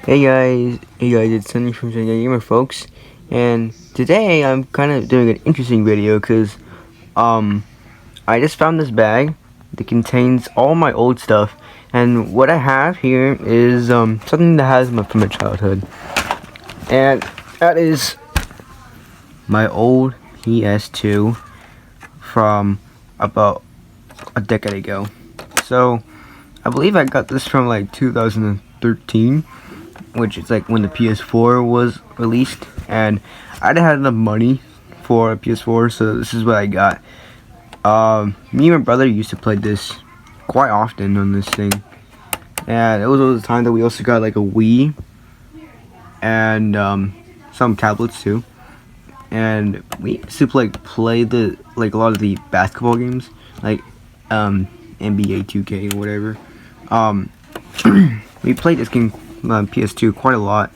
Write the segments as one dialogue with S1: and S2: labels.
S1: Hey guys, it's Sunny from Sunny Gamer, folks, and today I'm kind of doing an interesting video because I just found this bag that contains all my old stuff, and what I have here is something that has from my childhood, and that is my old PS2 from about a decade ago. So I believe I got this from like 2013, which is like when the PS4 was released, and I didn't have enough money for a PS4, so this is what I got. Me and my brother used to play this quite often on this thing, and it was all the time that we also got like a Wii and some tablets too, and we used to play the a lot of the basketball games, like NBA 2K or whatever. We played this game on PS2 quite a lot.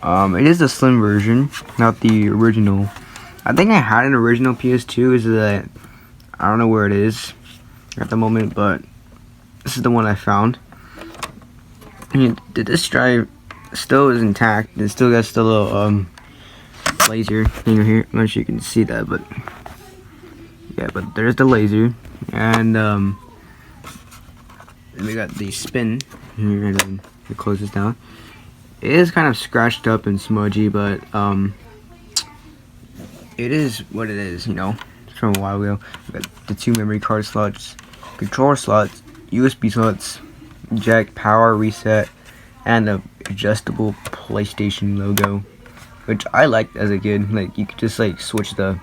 S1: It is a slim version, not the original. I think I had an original PS2. Is that I don't know where it is at the moment, but this is the one I found. And the disk drive still is intact. It still got the little laser thing right here. I'm not sure you can see that, but yeah, but there's the laser, and we got the spin here, and then it closes down. It is kind of scratched up and smudgy, but it is what it is, you know. It's from a while ago. We got the 2 memory card slots, controller slots, USB slots, jack, power reset, and a adjustable PlayStation logo, which I liked as a kid. Like, you could just like switch the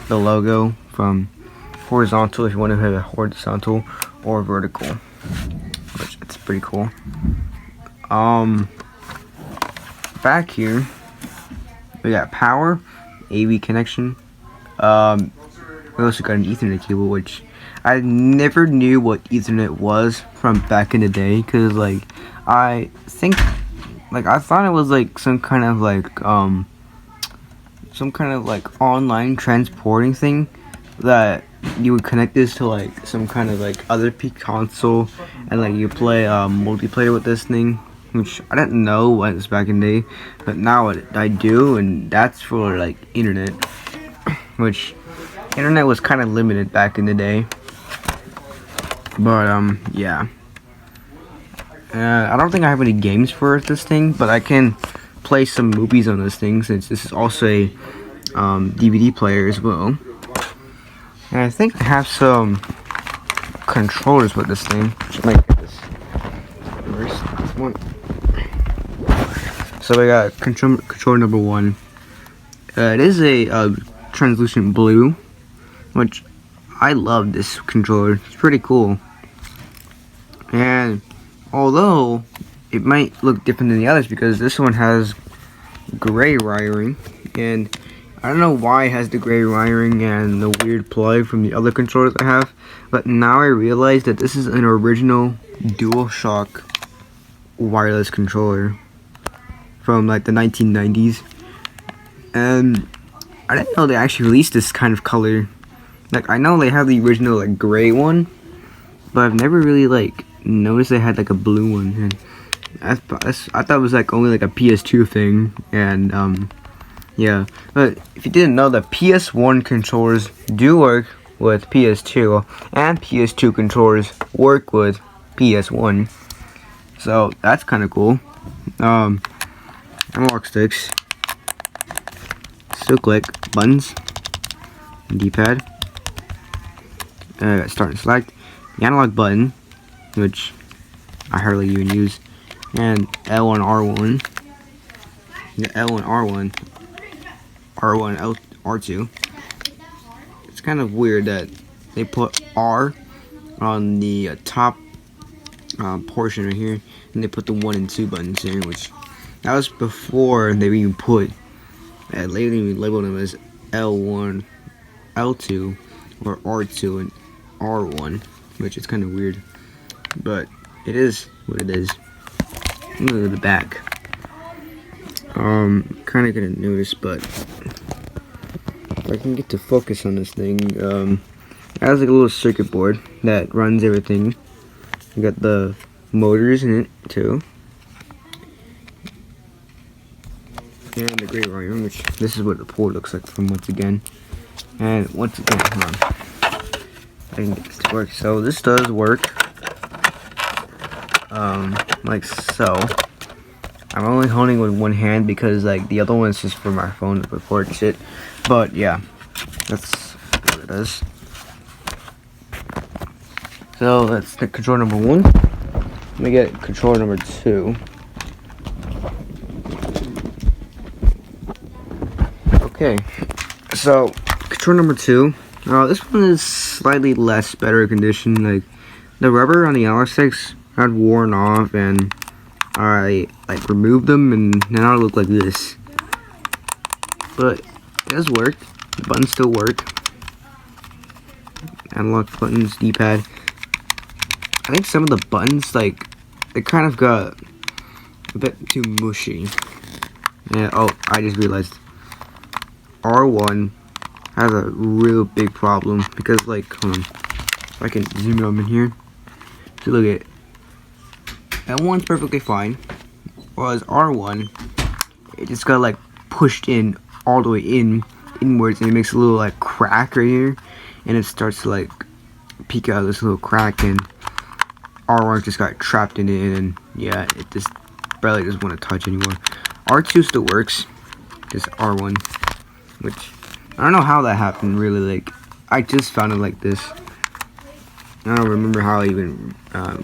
S1: logo from horizontal if you want to have a horizontal or vertical, which it's pretty cool. Back here we got power, AV connection. We also got an Ethernet cable, which I never knew what Ethernet was from back in the day, because like I thought it was like some kind of online transporting thing that you would connect this to like some kind of like other console, and like you play multiplayer with this thing, which I didn't know was back in the day, but now I do, and that's for like internet, which internet was kind of limited back in the day. But yeah, I don't think I have any games for this thing, but I can play some movies on this thing, since this is also a DVD player as well. And I think I have some controllers with this thing. I might get this first one. So I got controller number 1. It is a translucent blue, which I love this controller. It's pretty cool. And although it might look different than the others, because this one has gray wiring, and I don't know why it has the gray wiring and the weird plug from the other controllers I have, but now I realize that this is an original DualShock wireless controller from like the 1990s, and I didn't know they actually released this kind of color. Like, I know they have the original like gray one, but I've never really like noticed they had like a blue one, and I thought it was like only like a PS2 thing. And yeah, but if you didn't know, the PS1 controllers do work with PS2, and PS2 controllers work with PS1, so that's kind of cool. Analog sticks, still click buttons, D-pad, start and select, the analog button, which I hardly even use, and L1, R1, the L1, R1, R1, L, R2. It's kind of weird that they put R on the top portion right here, and they put the 1 and 2 buttons here, which that was before they even put later we labeled them as L1, L2, or R2 and R1, which is kind of weird, but it is what it is. Look at the back. Kind of gonna notice, but if I can get to focus on this thing, it has like a little circuit board that runs everything. You got the motors in it too. here in the great room, which this is what the port looks like from once again. And once again, hold on, I can get this to work. So this does work, like so. I'm only holding with one hand because like the other one is just for my phone to record shit. But yeah, that's what it is. So that's the controller number 1. Let me get controller number 2. Okay, so controller number 2. This one is slightly less better condition. Like the rubber on the analog sticks had worn off, and I like removed them, and now it look like this. But it does work. The buttons still work. Analog buttons, D-pad. I think some of the buttons, like, they kind of got a bit too mushy. Yeah. Oh, I just realized R1 has a real big problem because, like, hold on, if I can zoom in here. So look at it. L1's perfectly fine, whereas R1, it just got like pushed in all the way inwards, and it makes a little like crack right here, and it starts to like peek out of this little crack, and R1 just got trapped in it, and yeah, it just barely doesn't want to touch anymore. R2 still works, just R1, which I don't know how that happened really. Like I just found it like this. I don't remember how I even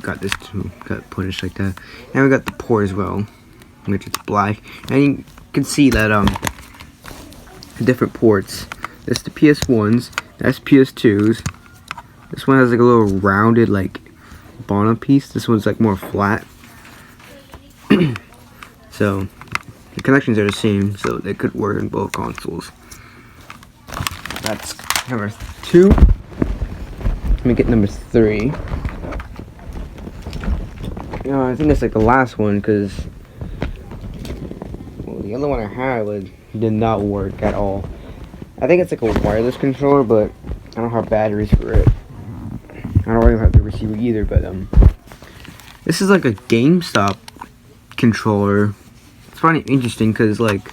S1: got this to get punished like that. And we got the port as well, which is black. And you can see that different ports. This is the PS1s. That's PS2s. This one has like a little rounded like bottom piece. This one's like more flat. So the connections are the same, so they could work in both consoles. That's number 2. Let me get number 3. I think it's like the last one because the other one I had did not work at all. I think it's like a wireless controller, but I don't have batteries for it. I don't even have the receiver either, but this is like a GameStop controller. It's funny, interesting because like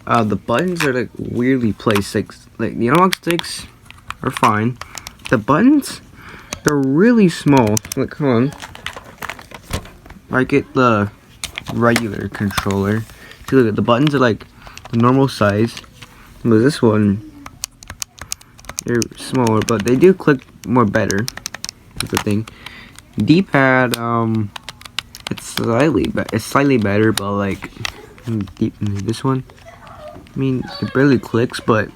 S1: the buttons are like weirdly placed. Like the analog sticks are fine. The buttons, they're really small. Like, hold on. I get the regular controller. See, look at the buttons are like the normal size. But this one, they're smaller, but they do click more better. That's the thing. D-pad, it's slightly better, but like this one, I mean, it barely clicks, but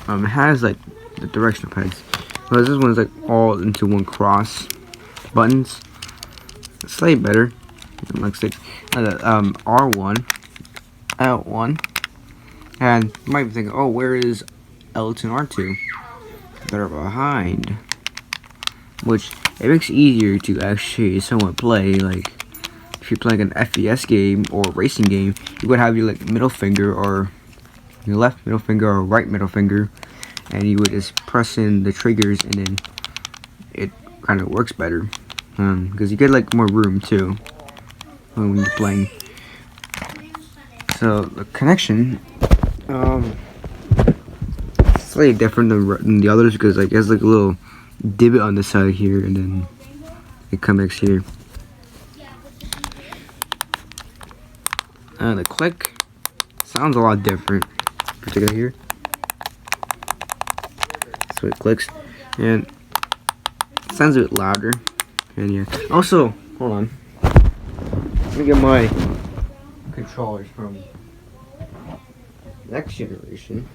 S1: it has like the directional pads. Whereas this one's like all into one cross buttons. It's slightly better. Like R1, L1, and you might be thinking, oh, where is L2 and R2? They're behind. Which it makes it easier to actually somewhat play. Like if you're playing an FPS game or a racing game, you would have your like middle finger or your left middle finger or right middle finger, and you would just press in the triggers, and then it kind of works better because you get like more room too when you're playing. So the connection slightly different than the others because like it has like a little divot on the side here, and then it connects here. The click sounds a lot different, particularly here. So it clicks, and it sounds a bit louder. And yeah. Also, hold on. Let me get my controllers from next generation.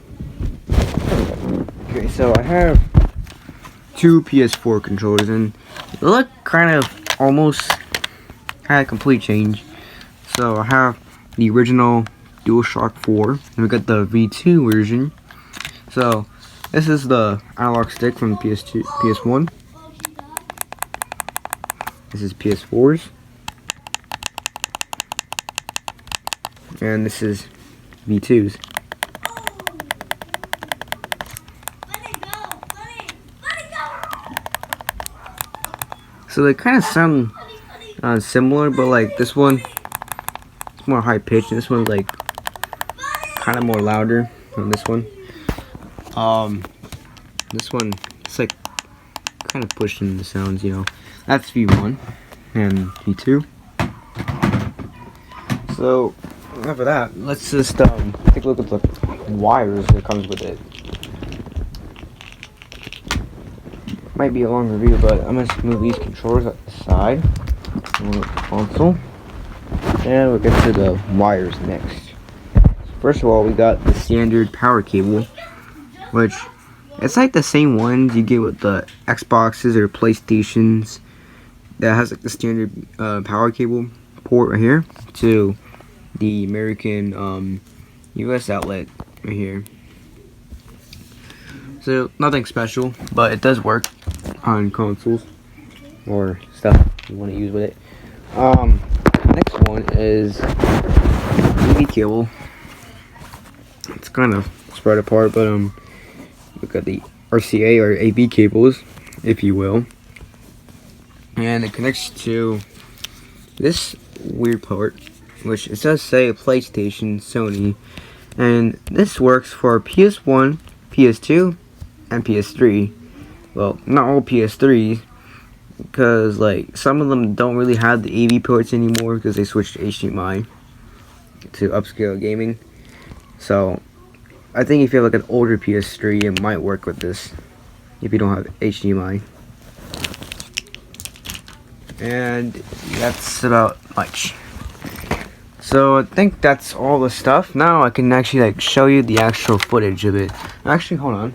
S1: Okay, so I have 2 PS4 controllers, and they look kind of almost had a complete change. So I have the original DualShock 4, and we got the V2 version. So this is the analog stick from PS2, PS1. This is PS4's, and this is V2's. So they kind of sound similar, but like this one, it's more high pitched, and this one's like kind of more louder than this one. This one, it's like kind of pushing the sounds, you know. That's V1 and V2. So after that, let's just take a look at the wires that comes with it. Might be a long review, but I'm gonna move these controllers at the side. The console, and we'll get to the wires next. First of all, we got the standard power cable, which it's like the same ones you get with the Xboxes or PlayStations. That has like the standard power cable port right here to the American US outlet right here. So nothing special, but it does work on consoles or stuff you want to use with it. Next one is AV cable. It's kind of spread apart, but we've got the RCA or AV cables, if you will, and it connects to this weird part, which it does say PlayStation, Sony, and this works for PS1, PS2, and PS3. Well, not all PS3s, because like some of them don't really have the AV ports anymore because they switched to HDMI to upscale gaming. So I think if you have like an older PS3, it might work with this if you don't have HDMI. And that's about much. So I think that's all the stuff. Now I can actually like show you the actual footage of it. Actually, hold on.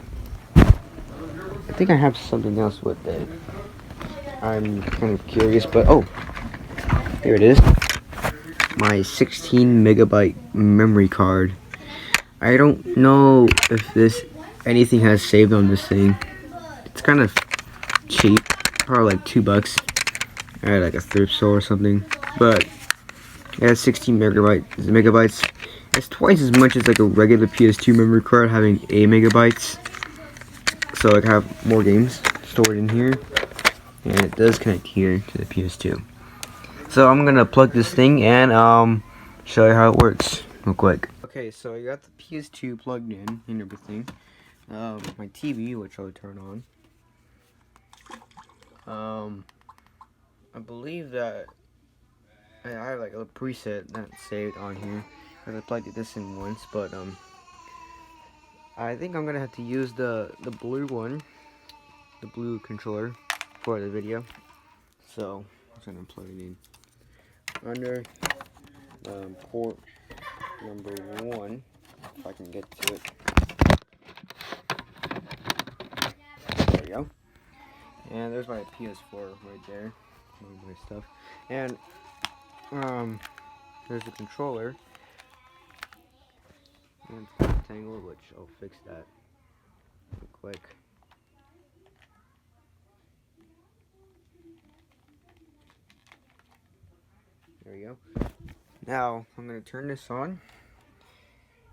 S1: I think I have something else with it. I'm kind of curious, but oh, here it is. My 16 megabyte memory card. I don't know if anything has saved on this thing. It's kind of cheap, probably like $2 at like a thrift store or something. But it has 16 megabytes. It's twice as much as like a regular PS2 memory card, having 8 megabytes. So I can have more games stored in here, and it does connect here to the PS2. So I'm gonna plug this thing and show you how it works real quick. Okay, so I got the PS2 plugged in and everything. My TV, which I'll turn on. I believe that I have like a preset that's saved on here because I plugged this in once, but I think I'm gonna have to use the blue one, the blue controller, for the video. So I'm just gonna plug it in under port number 1, if I can get to it. There we go. And there's my PS4 right there, all my stuff. And there's the controller. And it's got a tangle, which I'll fix that real quick. There we go. Now I'm gonna turn this on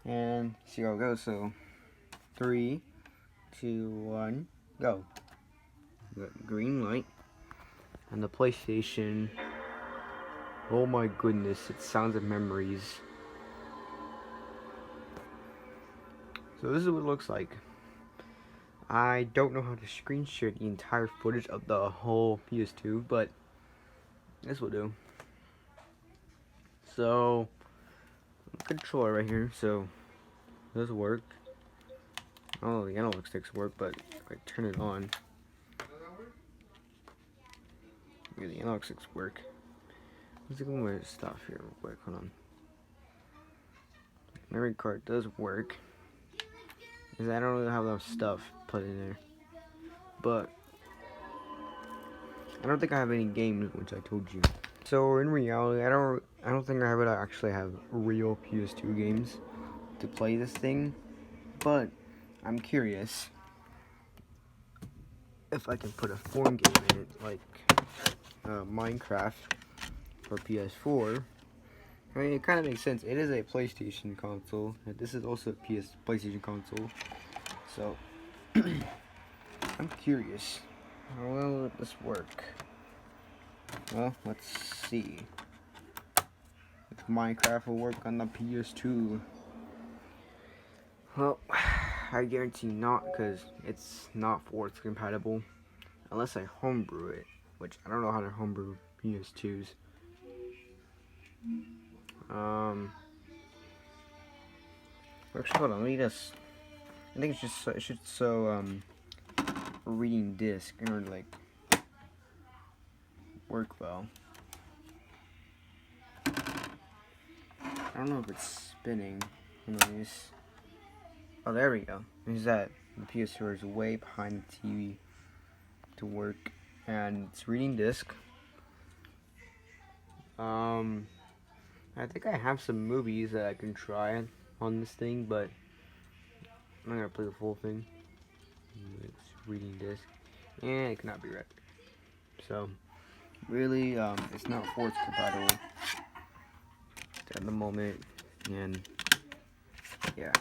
S1: and see how it goes. So 3, 2, 1, go. Got green light. And the PlayStation. Oh my goodness, it sounds of memories. So this is what it looks like. I don't know how to screen share the entire footage of the whole PS2, but this will do. So, controller right here, so it does work. Oh, the analog sticks work, but if I turn it on, yeah, the analog sticks work. Let's look at my stuff here real quick, hold on. Memory card does work, because I don't really have enough stuff put in there. But I don't think I have any games, which I told you. So in reality, I don't think I would actually have real PS2 games to play this thing, but I'm curious if I can put a foreign game in it, like Minecraft for PS4. I mean, it kind of makes sense. It is a PlayStation console. This is also a PlayStation console. So I'm curious. How will this work? Well, let's see. If Minecraft will work on the PS2. Well, I guarantee not, because it's not forwards compatible unless I homebrew it, which I don't know how to homebrew PS2s. Actually, hold on, let me just. I think it's just it should reading disc in order to like work well. I don't know if it's spinning. Oh, there we go. Is that the PS4 is way behind the TV to work, and it's reading disc. I think I have some movies that I can try on this thing, but I'm not gonna play the full thing. It's reading disc, and it cannot be read. So, really, it's not forwards compatible at the moment, and yeah.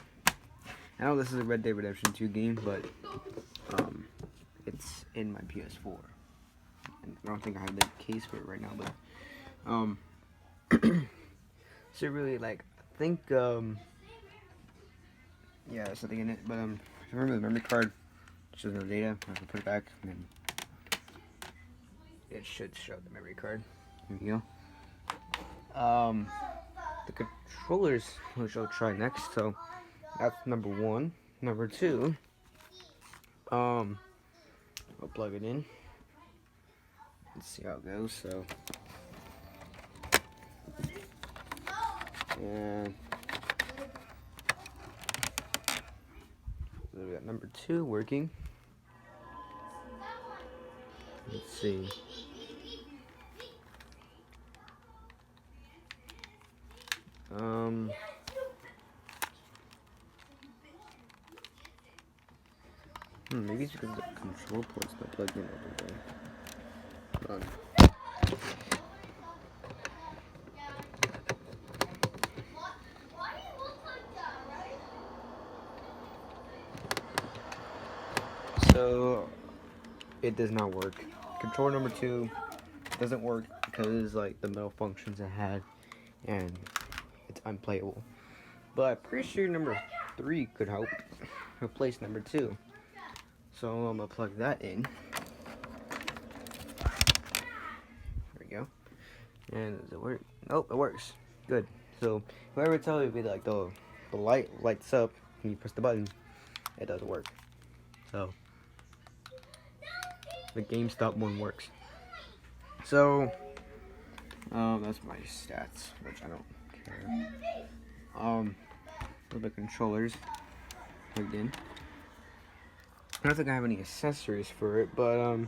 S1: I know this is a Red Dead Redemption 2 game, but it's in my PS4. And I don't think I have the case for it right now, but so really, like, I think yeah, there's something in it, but remember the memory card shows no data. I can put it back, and then it should show the memory card. Here we go. The controllers, which I'll try next. So that's number one. Number two, I'll plug it in. Let's see how it goes. So, and we got number two working. Let's see. Maybe it's because the control port's not plugged in all the way. Hold on. So it does not work. Controller number two doesn't work because like the malfunctions it had, and it's unplayable. But I'm pretty sure number three could help replace number two. So I'm gonna plug that in. There we go. And does it work? Nope, it works. Good. So whoever tells you like the light lights up when you press the button, it does work. So the GameStop one works. So that's my stats, which I don't care. For the controllers plugged in. I don't think I have any accessories for it, but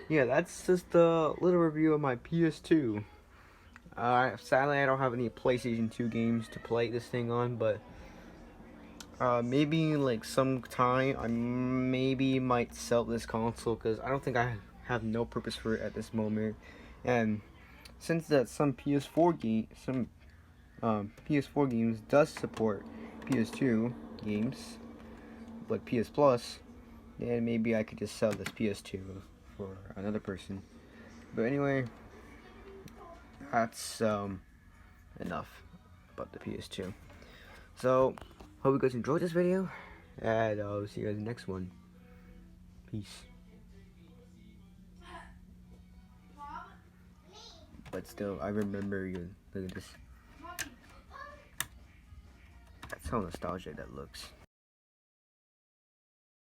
S1: yeah, that's just a little review of my PS2. Sadly, I don't have any PlayStation 2 games to play this thing on, but maybe like sometime I maybe might sell this console because I don't think I have no purpose for it at this moment. And since that some PS4 games does support PS2 games, like PS Plus, then maybe I could just sell this PS2 for another person. But anyway, that's enough about the PS2. So, hope you guys enjoyed this video, and I'll see you guys in the next one. Peace. But still, I remember you. Look at this. That's how nostalgic that looks.